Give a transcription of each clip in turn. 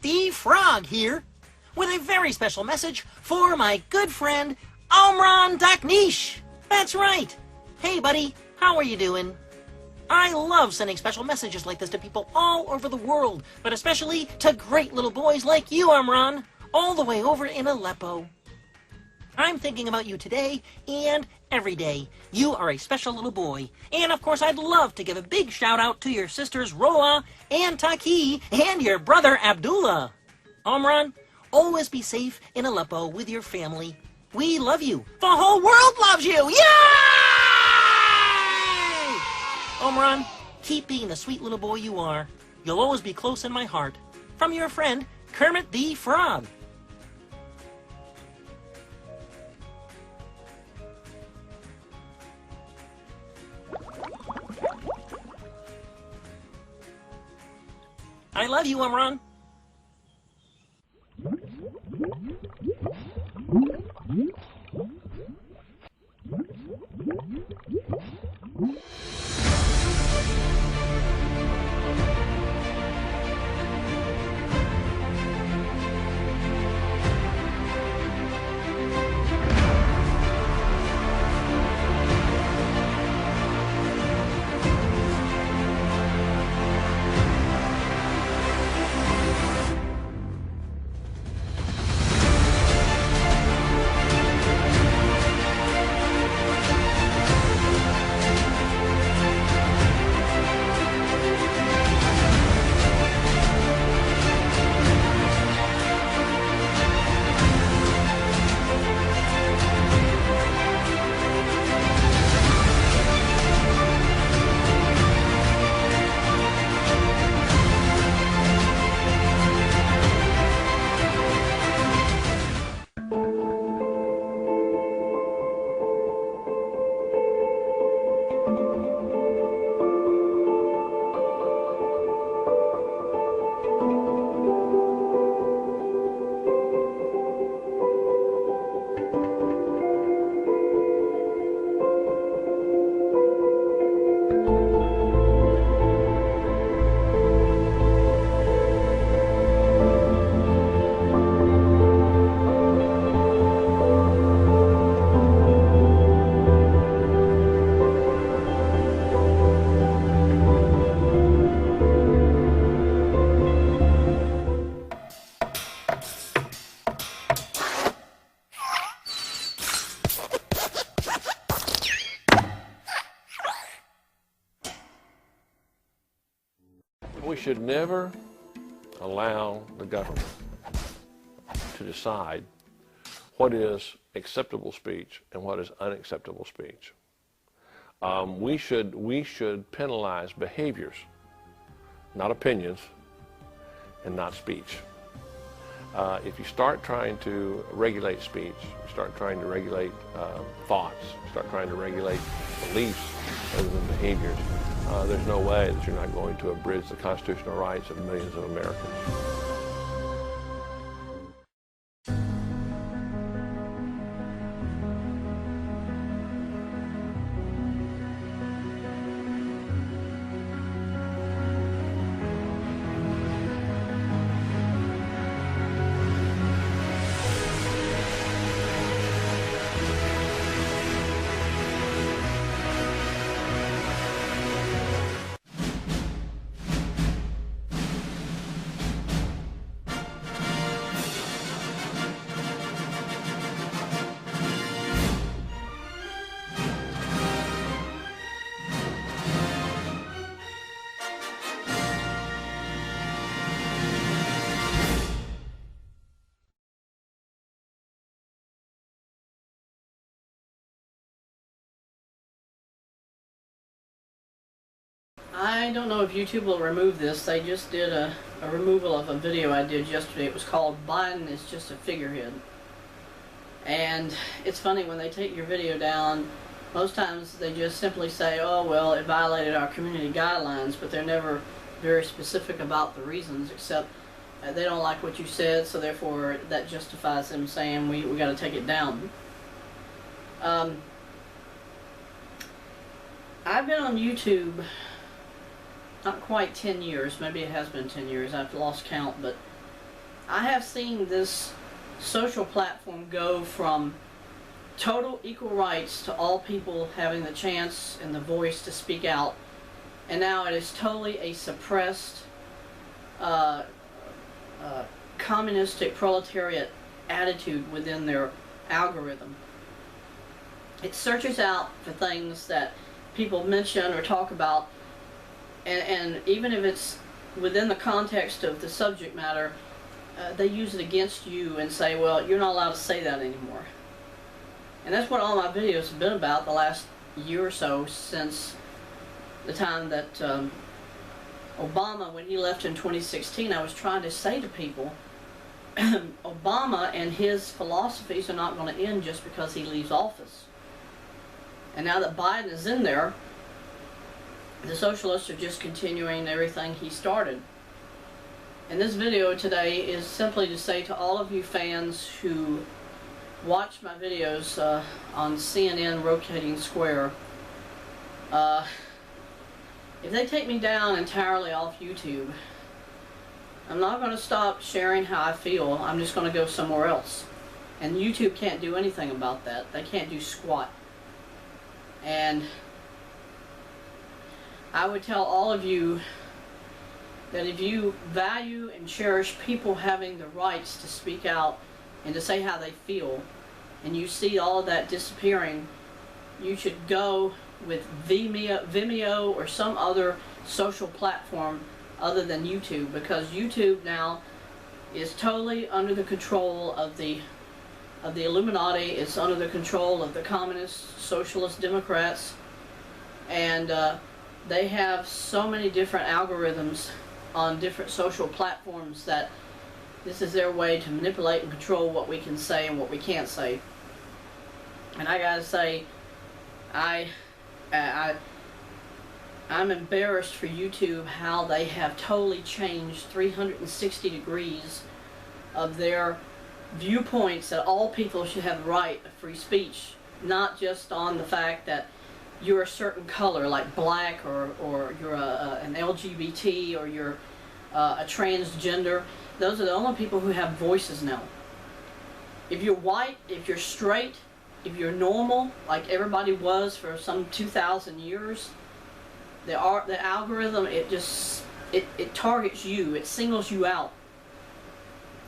the Frog here with a very special message for my good friend Omran Daknish. That's right. Hey buddy, how are you doing? I love sending special messages like this to people all over the world, but especially to great little boys like you, Omran, all the way over in Aleppo. I'm thinking about you today and every day. You are a special little boy. And of course, I'd love to give a big shout out to your sisters Roa and Taki and your brother Abdullah. Omran, always be safe in Aleppo with your family. We love you. The whole world loves you. Yay! Omran, keep being the sweet little boy you are. You'll always be close in my heart. From your friend, Kermit the Frog. I love you, Omran. We should never allow the government to decide what is acceptable speech and what is unacceptable speech. We should penalize behaviors, not opinions, and not speech. If you start trying to regulate speech, you start trying to regulate thoughts, start trying to regulate beliefs rather than behaviors, there's no way that you're not going to abridge the constitutional rights of millions of Americans. I don't know if YouTube will remove this. They just did a removal of a video I did yesterday. It was called Biden is Just a Figurehead. And it's funny, when they take your video down, most times they just simply say, oh well, it violated our community guidelines, but they're never very specific about the reasons, except they don't like what you said, so therefore that justifies them saying we got to take it down. I've been on YouTube not quite 10 years, maybe it has been 10 years, I've lost count, but I have seen this social platform go from total equal rights to all people having the chance and the voice to speak out, and now it is totally a suppressed communistic proletariat attitude within their algorithm. It searches out for things that people mention or talk about, and even if it's within the context of the subject matter, they use it against you and say, well, you're not allowed to say that anymore. And that's what all my videos have been about the last year or so, since the time that Obama, when he left in 2016, I was trying to say to people, Obama and his philosophies are not going to end just because he leaves office. And now that Biden is in there, the socialists are just continuing everything he started. And this video today is simply to say to all of you fans who watch my videos on CNN Rotating Square, if they take me down entirely off YouTube, I'm not going to stop sharing how I feel. I'm just going to go somewhere else. And YouTube can't do anything about that. They can't do squat. And I would tell all of you that if you value and cherish people having the rights to speak out and to say how they feel, and you see all of that disappearing, you should go with Vimeo or some other social platform other than YouTube, because YouTube now is totally under the control of the Illuminati. It's under the control of the communists, socialist, Democrats, and they have so many different algorithms on different social platforms that this is their way to manipulate and control what we can say and what we can't say. And I gotta say, I'm embarrassed for YouTube how they have totally changed 360 degrees of their viewpoints that all people should have the right of free speech, not just on the fact that you're a certain color like black, or you're an LGBT, or you're a transgender. Those are the only people who have voices now. If you're white, if you're straight, if you're normal, like everybody was for some 2,000 years, the algorithm, it targets you, it singles you out,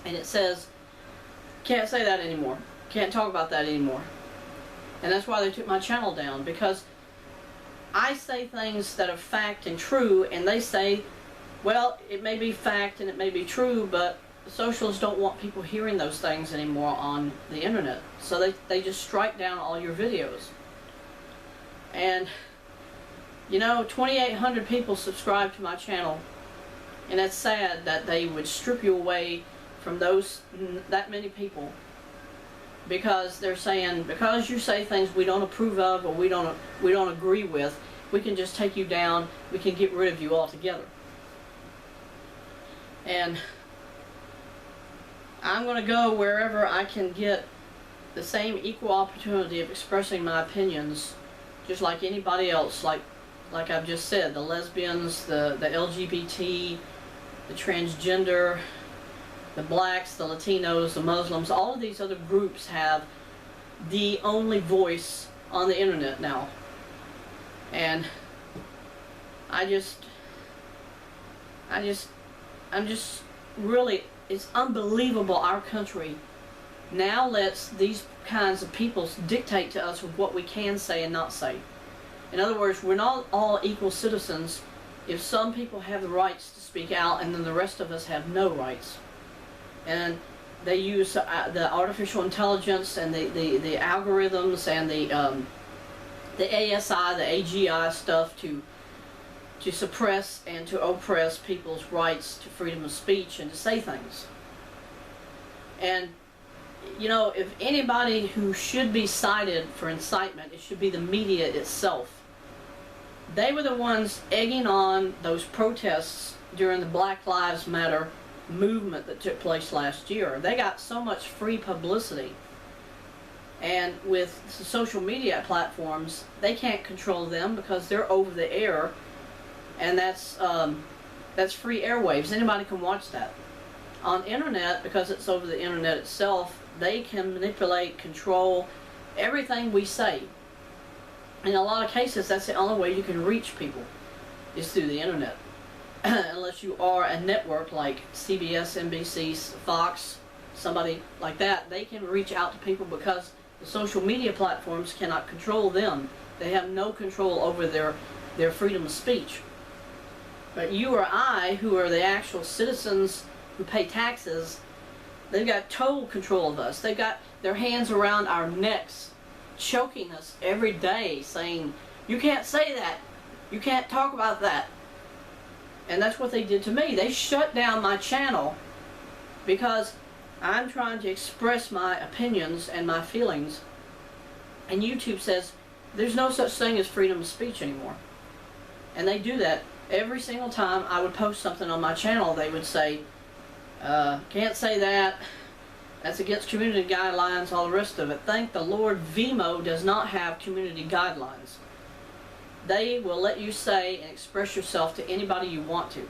and it says, can't say that anymore, can't talk about that anymore. And that's why they took my channel down, because I say things that are fact and true, and they say, well, it may be fact and it may be true, but the socialists don't want people hearing those things anymore on the internet. So they just strike down all your videos. And, you know, 2,800 people subscribe to my channel, and that's sad that they would strip you away from that many people, because they're saying, because you say things we don't approve of or we don't agree with, we can just take you down, we can get rid of you altogether. And I'm going to go wherever I can get the same equal opportunity of expressing my opinions, just like anybody else, like I've just said, the lesbians, the LGBT, the transgender, the blacks, the Latinos, the Muslims. All of these other groups have the only voice on the internet now. And I'm just really, it's unbelievable our country now lets these kinds of people dictate to us what we can say and not say. In other words, we're not all equal citizens if some people have the rights to speak out and then the rest of us have no rights. And they use the artificial intelligence and the algorithms and the ASI, the AGI stuff to suppress and to oppress people's rights to freedom of speech and to say things. And, you know, if anybody who should be cited for incitement, it should be the media itself. They were the ones egging on those protests during the Black Lives Matter movement that took place last year. They got so much free publicity. And with social media platforms, they can't control them because they're over the air, and that's free airwaves. Anybody can watch that. On internet, because it's over the internet itself, they can manipulate, control everything we say. In a lot of cases, that's the only way you can reach people, is through the internet. Unless you are a network like CBS, NBC, Fox, somebody like that, they can reach out to people because the social media platforms cannot control them. They have no control over their freedom of speech. But you or I, who are the actual citizens who pay taxes, they've got total control of us. They've got their hands around our necks, choking us every day, saying, you can't say that, you can't talk about that. And that's what they did to me. They shut down my channel because I'm trying to express my opinions and my feelings. And YouTube says there's no such thing as freedom of speech anymore. And they do that every single time I would post something on my channel. They would say, can't say that, that's against community guidelines, all the rest of it. Thank the Lord, Vimeo does not have community guidelines. They will let you say and express yourself to anybody you want to.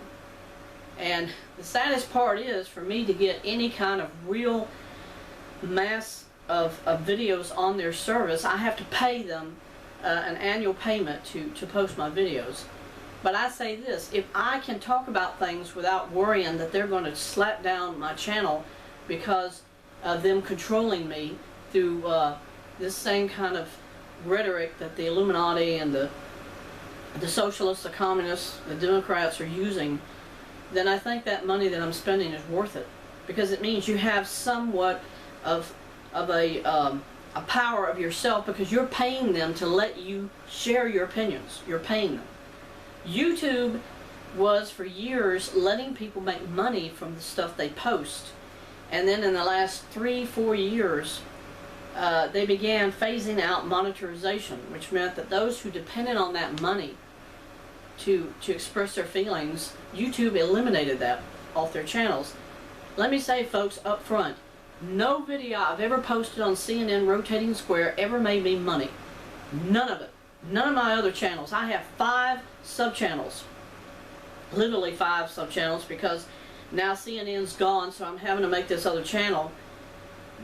And the saddest part is, for me to get any kind of real mass of videos on their service, I have to pay them an annual payment to post my videos. But I say this, if I can talk about things without worrying that they're going to slap down my channel because of them controlling me through this same kind of rhetoric that the Illuminati and the socialists, the communists, the Democrats are using, then I think that money that I'm spending is worth it, because it means you have somewhat of a power of yourself, because you're paying them to let you share your opinions. You're paying them. YouTube was for years letting people make money from the stuff they post, and then in the last 3-4 years they began phasing out monetization, which meant that those who depended on that money to express their feelings, YouTube eliminated that off their channels. Let me say, folks, up front, no video I've ever posted on CNN Rotating Square ever made me money. None of it. None of my other channels. I have 5 sub-channels. Literally 5 sub-channels, because now CNN's gone, so I'm having to make this other channel.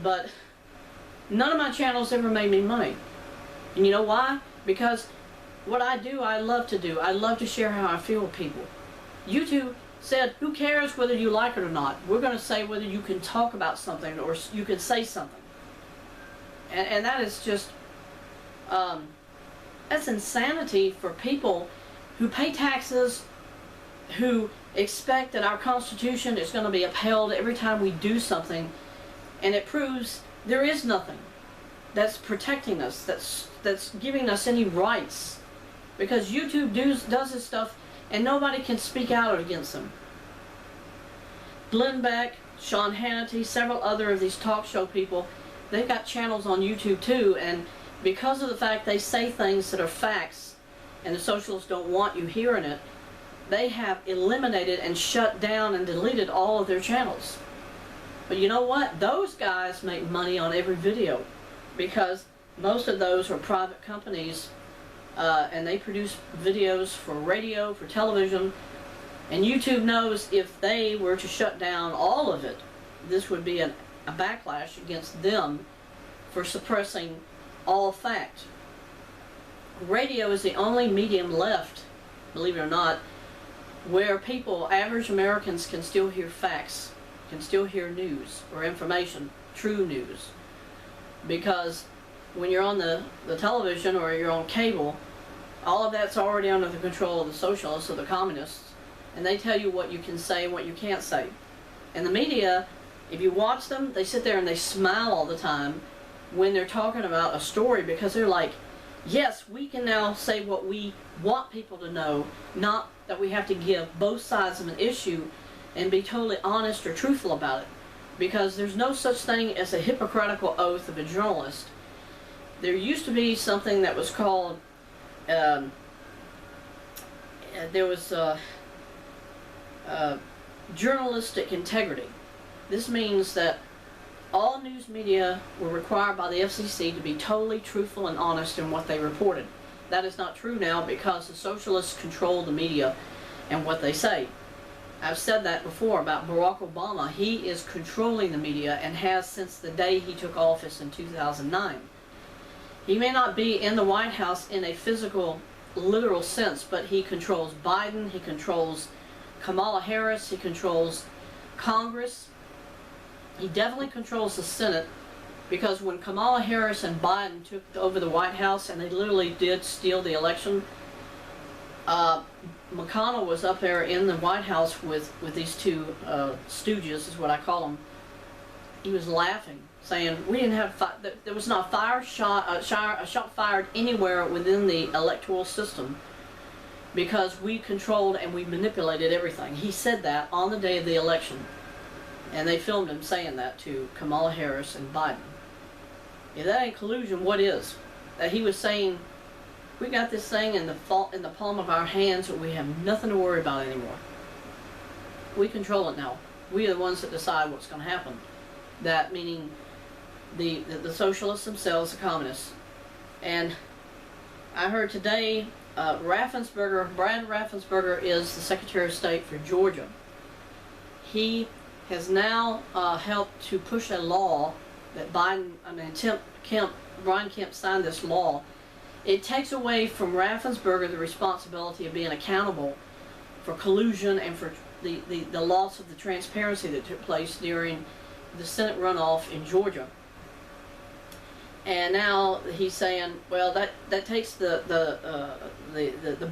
But none of my channels ever made me money. And you know why? Because what I do, I love to do. I love to share how I feel with people. YouTube said, who cares whether you like it or not? We're going to say whether you can talk about something or you can say something. And that is just, that's insanity for people who pay taxes, who expect that our Constitution is going to be upheld every time we do something, and it proves there is nothing that's protecting us, that's giving us any rights, because YouTube does this stuff and nobody can speak out against them. Glenn Beck, Sean Hannity, several other of these talk show people, they've got channels on YouTube too, and because of the fact they say things that are facts and the socialists don't want you hearing it, they have eliminated and shut down and deleted all of their channels. But you know what? Those guys make money on every video, because most of those are private companies, and they produce videos for radio, for television, and YouTube knows if they were to shut down all of it, this would be a backlash against them for suppressing all fact. Radio is the only medium left, believe it or not, where people, average Americans, can still hear facts, can still hear news or information, true news. Because when you're on the television or you're on cable, all of that's already under the control of the socialists or the communists, and they tell you what you can say and what you can't say. And the media, if you watch them, they sit there and they smile all the time when they're talking about a story, because they're like, yes, we can now say what we want people to know, not that we have to give both sides of an issue and be totally honest or truthful about it. Because there's no such thing as a hypocritical oath of a journalist. There used to be something that was called, journalistic integrity. This means that all news media were required by the FCC to be totally truthful and honest in what they reported. That is not true now, because the socialists control the media and what they say. I've said that before about Barack Obama. He is controlling the media and has since the day he took office in 2009. He may not be in the White House in a physical, literal sense, but he controls Biden, he controls Kamala Harris, he controls Congress. He definitely controls the Senate, because when Kamala Harris and Biden took over the White House and they literally did steal the election, McConnell was up there in the White House with these two stooges, is what I call them. He was laughing, saying we didn't have there was not a shot fired anywhere within the electoral system because we controlled and we manipulated everything. He said that on the day of the election, and they filmed him saying that to Kamala Harris and Biden. If that ain't collusion, what is? That he was saying, we got this thing in the palm of our hands, and we have nothing to worry about anymore. We control it now. We are the ones that decide what's going to happen. That meaning the socialists themselves, the communists. And I heard today, Brad Raffensperger is the Secretary of State for Georgia. He has now helped to push a law that Brian Kemp signed this law. It takes away from Raffensperger the responsibility of being accountable for collusion and for the loss of the transparency that took place during the Senate runoff in Georgia. And now he's saying, well, that takes the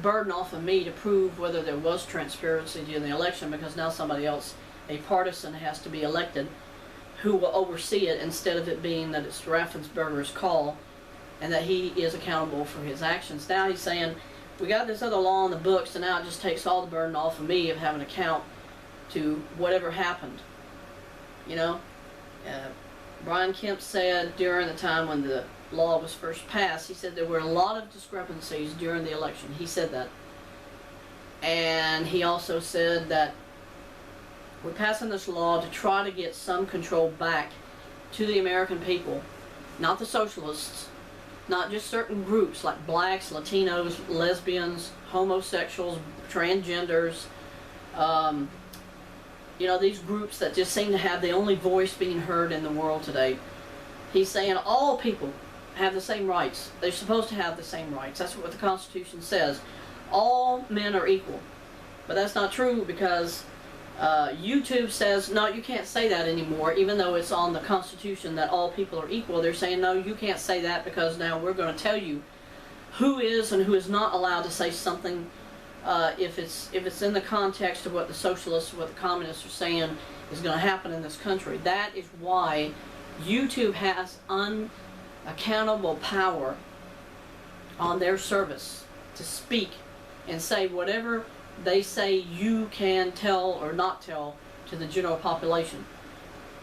burden off of me to prove whether there was transparency during the election, because now somebody else, a partisan, has to be elected who will oversee it, instead of it being that it's Raffensperger's call and that he is accountable for his actions. Now he's saying, we got this other law in the books, and now it just takes all the burden off of me of having to account to whatever happened. You know, Brian Kemp said during the time when the law was first passed, he said there were a lot of discrepancies during the election. He said that. And he also said that we're passing this law to try to get some control back to the American people, not the socialists, not just certain groups like blacks, Latinos, lesbians, homosexuals, transgenders, you know, these groups that just seem to have the only voice being heard in the world today. He's saying all people have the same rights. They're supposed to have the same rights. That's what the Constitution says. All men are equal. But that's not true, because YouTube says, no, you can't say that anymore, even though it's on the Constitution that all people are equal. They're saying, no, you can't say that, because now we're going to tell you who is and who is not allowed to say something if it's in the context of what the socialists, what the communists are saying is going to happen in this country. That is why YouTube has unaccountable power on their service to speak and say whatever they say you can tell or not tell to the general population.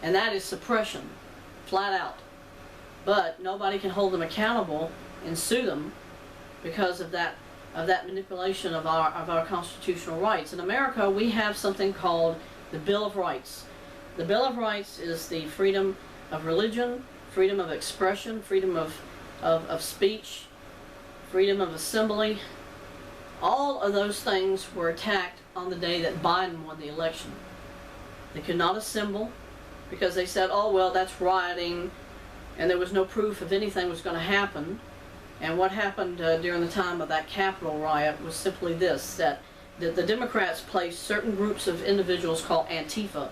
And that is suppression, flat out. But nobody can hold them accountable and sue them because of that manipulation of our constitutional rights. In America, we have something called the Bill of Rights. The Bill of Rights is the freedom of religion, freedom of expression, freedom of speech, freedom of assembly. All of those things were attacked on the day that Biden won the election. They could not assemble because they said, oh, well, that's rioting, and there was no proof if anything was going to happen. And what happened during the time of that Capitol riot was simply this, that the Democrats placed certain groups of individuals called Antifa,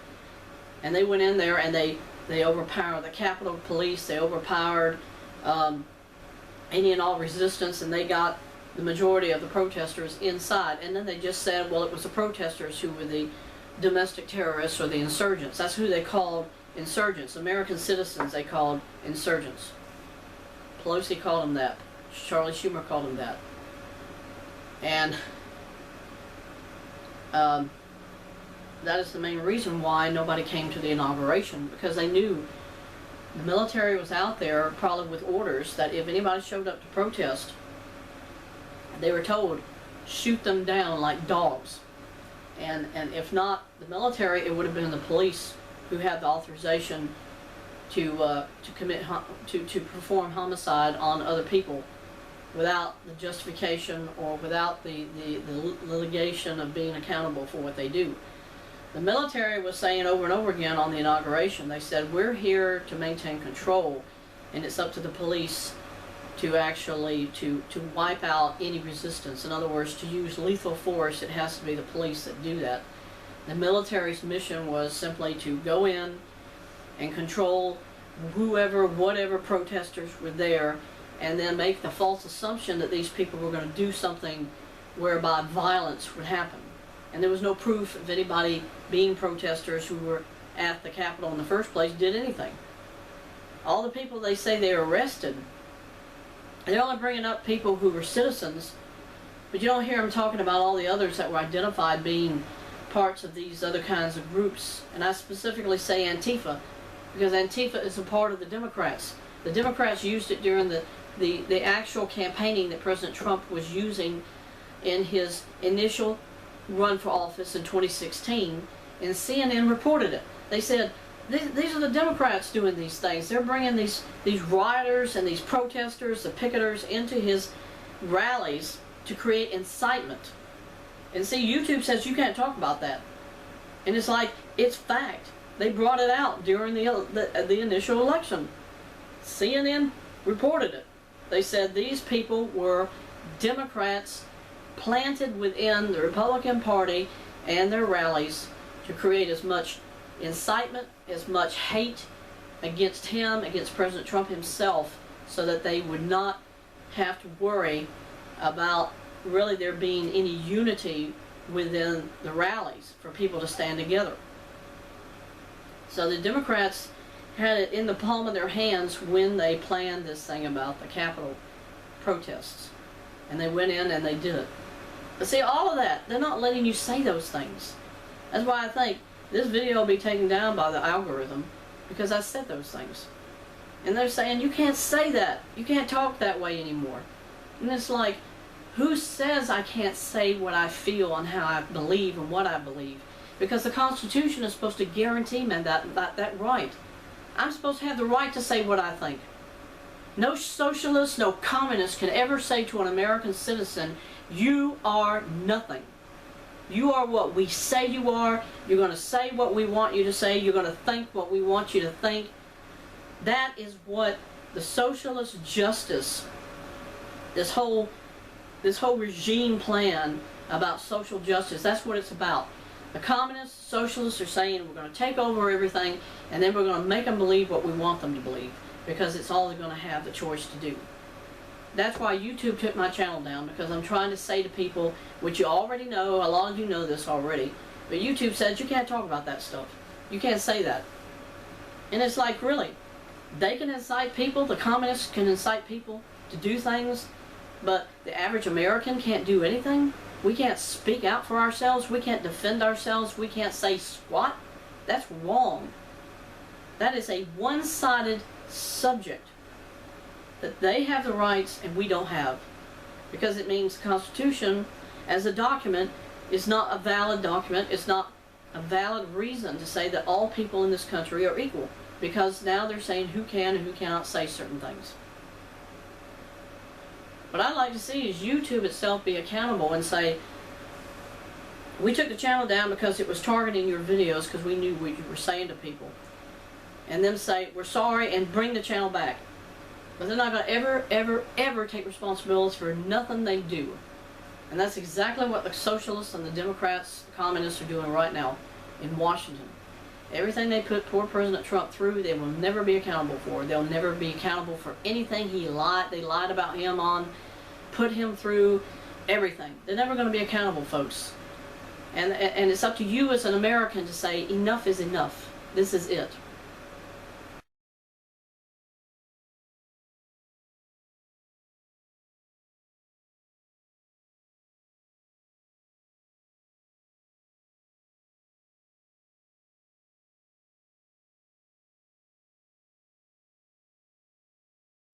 and they went in there and they overpowered the Capitol Police, they overpowered any and all resistance, and they got the majority of the protesters inside. And then they just said, well, it was the protesters who were the domestic terrorists or the insurgents. That's who they called insurgents. American citizens they called insurgents. Pelosi called them that. Charlie Schumer called them that. And that is the main reason why nobody came to the inauguration, because they knew the military was out there probably with orders that if anybody showed up to protest, they were told, shoot them down like dogs. And if not the military, it would have been the police who had the authorization to perform homicide on other people without the justification or without the litigation of being accountable for what they do. The military was saying over and over again on the inauguration, they said, we're here to maintain control, and it's up to the police to actually to wipe out any resistance. In other words, to use lethal force, it has to be the police that do that. The military's mission was simply to go in and control whoever, whatever protesters were there, and then make the false assumption that these people were going to do something whereby violence would happen. And there was no proof of anybody being protesters who were at the Capitol in the first place did anything. All the people they say they arrested, they're only bringing up people who were citizens, but you don't hear them talking about all the others that were identified being parts of these other kinds of groups. And I specifically say Antifa, because Antifa is a part of the Democrats. The Democrats used it during the actual campaigning that President Trump was using in his initial run for office in 2016, and CNN reported it. They said, these are the Democrats doing these things. They're bringing these rioters and these protesters, the picketers, into his rallies to create incitement. And see, YouTube says you can't talk about that. And it's like, it's fact. They brought it out during the initial election. CNN reported it. They said these people were Democrats planted within the Republican Party and their rallies to create as much incitement, as much hate against him, against President Trump himself, so that they would not have to worry about really there being any unity within the rallies for people to stand together. So the Democrats had it in the palm of their hands when they planned this thing about the Capitol protests. And they went in and they did it. But see, all of that, they're not letting you say those things. That's why I think this video will be taken down by the algorithm, because I said those things. And they're saying, you can't say that. You can't talk that way anymore. And it's like, who says I can't say what I feel and how I believe and what I believe? Because the Constitution is supposed to guarantee me that right. I'm supposed to have the right to say what I think. No socialist, no communist can ever say to an American citizen, you are nothing. You are what we say you are. You're going to say what we want you to say. You're going to think what we want you to think. That is what the socialist justice, this whole regime plan about social justice, that's what it's about. The communists, socialists are saying we're going to take over everything, and then we're going to make them believe what we want them to believe, because it's all they're going to have the choice to do. That's why YouTube took my channel down, because I'm trying to say to people, which you already know, a lot of you know this already, but YouTube says you can't talk about that stuff. You can't say that. And it's like, really? They can incite people, the communists can incite people to do things, but the average American can't do anything? We can't speak out for ourselves. We can't defend ourselves. We can't say squat. That's wrong. That is a one-sided subject. That they have the rights and we don't have. Because it means the Constitution as a document is not a valid document. It's not a valid reason to say that all people in this country are equal. Because now they're saying who can and who cannot say certain things. What I'd like to see is YouTube itself be accountable and say, we took the channel down because it was targeting your videos because we knew what you were saying to people. And then say, we're sorry, and bring the channel back. But they're not going to ever take responsibility for nothing they do. And that's exactly what the socialists and the Democrats, the communists are doing right now in Washington. Everything they put poor President Trump through, they will never be accountable for. They'll never be accountable for anything they lied about him on, put him through, everything. They're never going to be accountable, folks. And it's up to you as an American to say, enough is enough. This is it.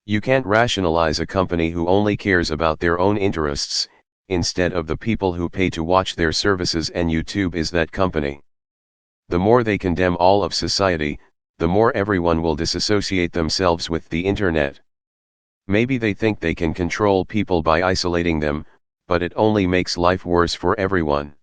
You can't rationalize a company who only cares about their own interests, instead of the people who pay to watch their services, and YouTube is that company. The more they condemn all of society, the more everyone will disassociate themselves with the internet. Maybe they think they can control people by isolating them, but it only makes life worse for everyone.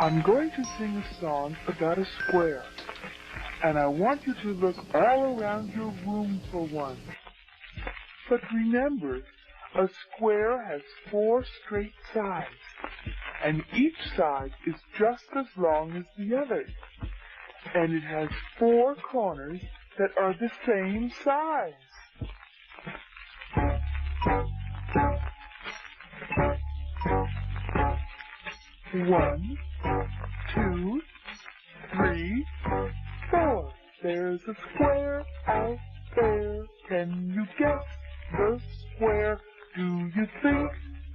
I'm going to sing a song about a square, and I want you to look all around your room for one. But remember, a square has 4 straight sides, and each side is just as long as the other, and it has 4 corners that are the same size. One, 2, 3, 4. There's a square out there. Can you guess the square? Do you think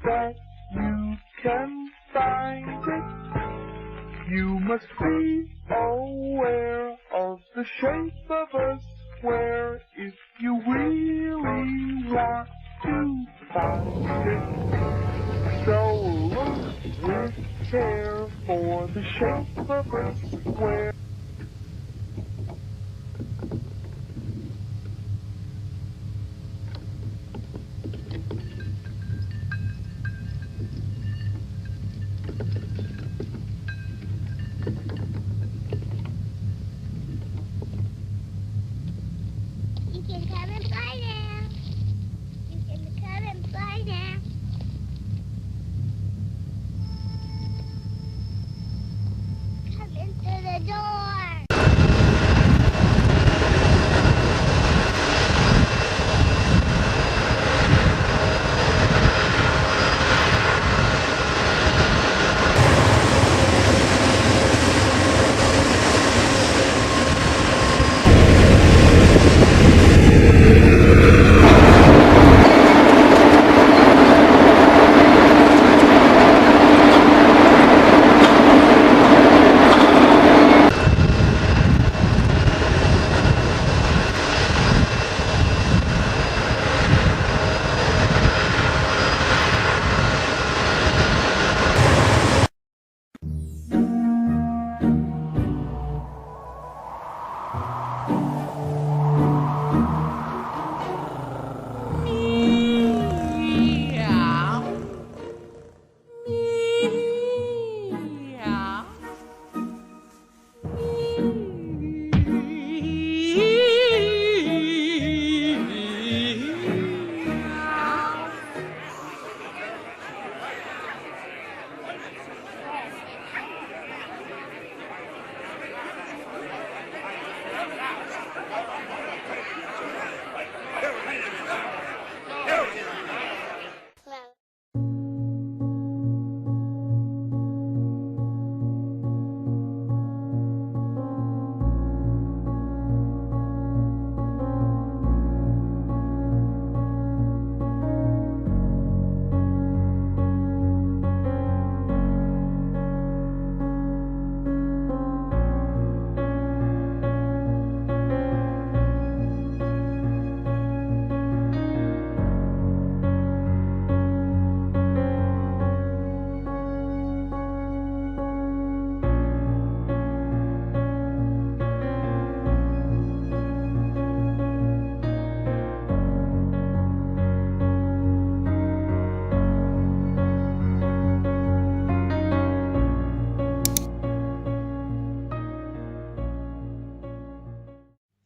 that you can find it? You must be aware of the shape of a square if you really want to find it. So look with care for the shape of a square. You can come and play now. You can come and play now. Come into the door.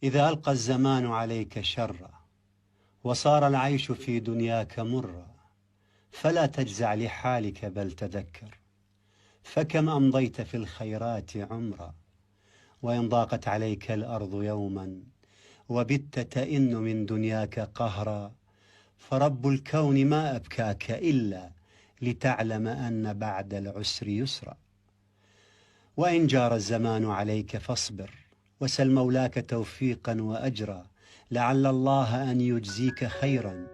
إذا ألقى الزمان عليك شرا وصار العيش في دنياك مرا فلا تجزع لحالك بل تذكر فكم أمضيت في الخيرات عمرا وإن ضاقت عليك الأرض يوما وبت تئن من دنياك قهرا فرب الكون ما أبكاك إلا لتعلم أن بعد العسر يسرا وإن جار الزمان عليك فاصبر وسل مولاك توفيقا وأجرا لعل الله أن يجزيك خيرا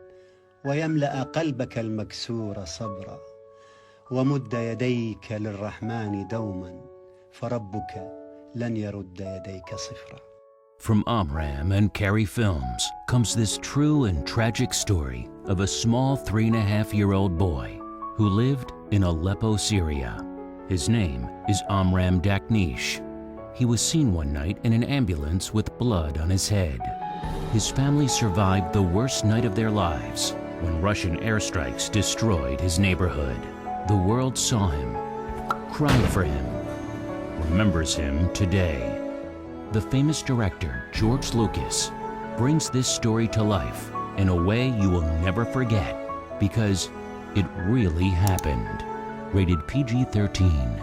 ويملأ قلبك المكسور صبرا ومد يديك للرحمن دوما فربك لن يرد يديك صفرا. From Amram and Carrie Films comes this true and tragic story of a small 3.5-year-old boy who lived in Aleppo, Syria. His name is Amram Daknish. He was seen one night in an ambulance with blood on his head. His family survived the worst night of their lives when Russian airstrikes destroyed his neighborhood. The world saw him, cried for him, remembers him today. The famous director, George Lucas, brings this story to life in a way you will never forget because it really happened. Rated PG-13.